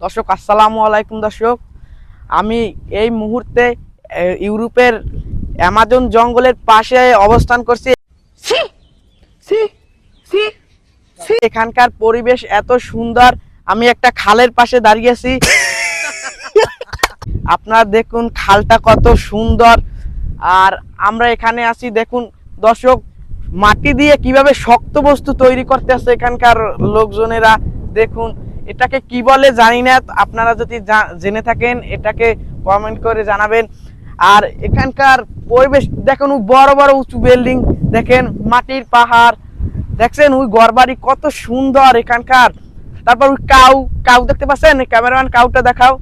দর্শক আসসালামু আলাইকুম। দর্শক, আমি এই মুহূর্তে ইউরোপের অ্যামাজন জঙ্গলের পাশে অবস্থান করছি। এখানকার পরিবেশ এত সুন্দর। আমি একটা খালের পাশে দাঁড়িয়ে আছি। আপনারা দেখুন খালটা কত সুন্দর। আর আমরা এখানে আছি, দেখুন দর্শক, মাটি দিয়ে কিভাবে শক্ত বস্তু তৈরি করতে আছে এখানকার লোকজনেরা। দেখুন এটাকে কি বলে জানি না, আপনারা যদি জেনে থাকেন এটাকে কমেন্ট করে জানাবেন। আর এখানকার পরিবেশ দেখুন, বড় বড় উঁচু বিল্ডিং, দেখেন মাটির পাহাড়, দেখছেন ওই ঘরবাড়ি কত সুন্দর এখানকার। তারপর ওই কাউ কাউ দেখতে পাচ্ছেন, ক্যামেরাম্যান কাউটা দেখাও।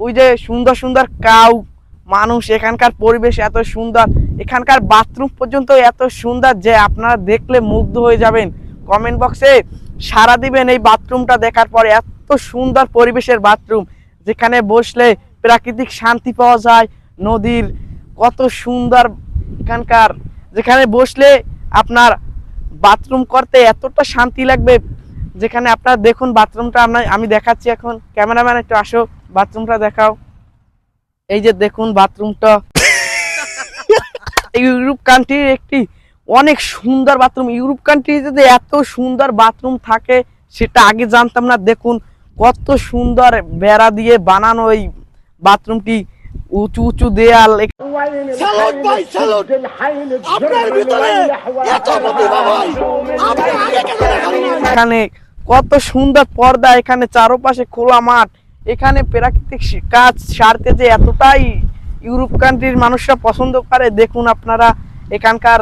ওই যে সুন্দর সুন্দর কাউ, মানুষ, এখানকার পরিবেশ এত সুন্দর। এখানকার বাথরুম পর্যন্ত এত সুন্দর যে আপনারা দেখলে মুগ্ধ হয়ে যাবেন। কমেন্ট বক্সে সাড়া দিবেন এই বাথরুমটা দেখার পরে। এত সুন্দর পরিবেশের বাথরুম, যেখানে বসলে প্রাকৃতিক শান্তি পাওয়া যায়। নদীর কত সুন্দর এখানকার, যেখানে বসলে আপনার বাথরুম করতে এতটা শান্তি লাগবে। যেখানে আপনারা দেখুন বাথরুমটা আমি দেখাচ্ছি এখন। ক্যামেরাম্যান একটু আসো, বাথরুমটা দেখাও। এই যে দেখুন বাথরুমটা। ইউরোপ কান্ট্রির একটি অনেক সুন্দর বাথরুম। ইউরোপ কান্ট্রিতে এত সুন্দর বাথরুম থাকে সেটা আগে জানতাম না। দেখুন কত সুন্দর বেড়া দিয়ে বানানো এই বাথরুমটি, উঁচু উঁচু দেয়াল। এখানে কত সুন্দর পর্দা, এখানে চারপাশে খোলা মাঠ। এখানে প্রাকৃতিক কাজ সারতে যে এতটাই ইউরোপ কান্ট্রির মানুষরা পছন্দ করে। দেখুন আপনারা এখানকার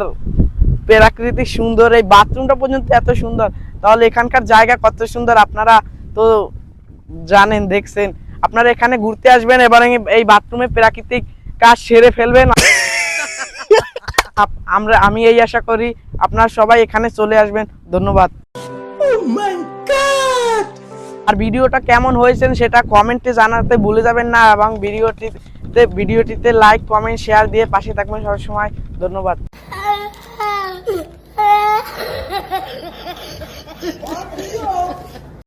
প্রাকৃতিক সুন্দর, এই বাথরুমটা পর্যন্ত এত সুন্দর, তাহলে এখানকার জায়গা কত সুন্দর আপনারা তো জানেন, দেখছেন। আপনারা এখানে ঘুরতে আসবেন, এবার এই বাথরুমে প্রাকৃতিক কাজ সেরে ফেলবেন। আমি এই আশা করি আপনারা সবাই এখানে চলে আসবেন। ধন্যবাদ। আর ভিডিওটা কেমন হয়েছে সেটা কমেন্টে জানাতে ভুলে যাবেন না, এবং ভিডিওটিতে লাইক, কমেন্ট, শেয়ার দিয়ে পাশে থাকবেন সবসময়। ধন্যবাদ।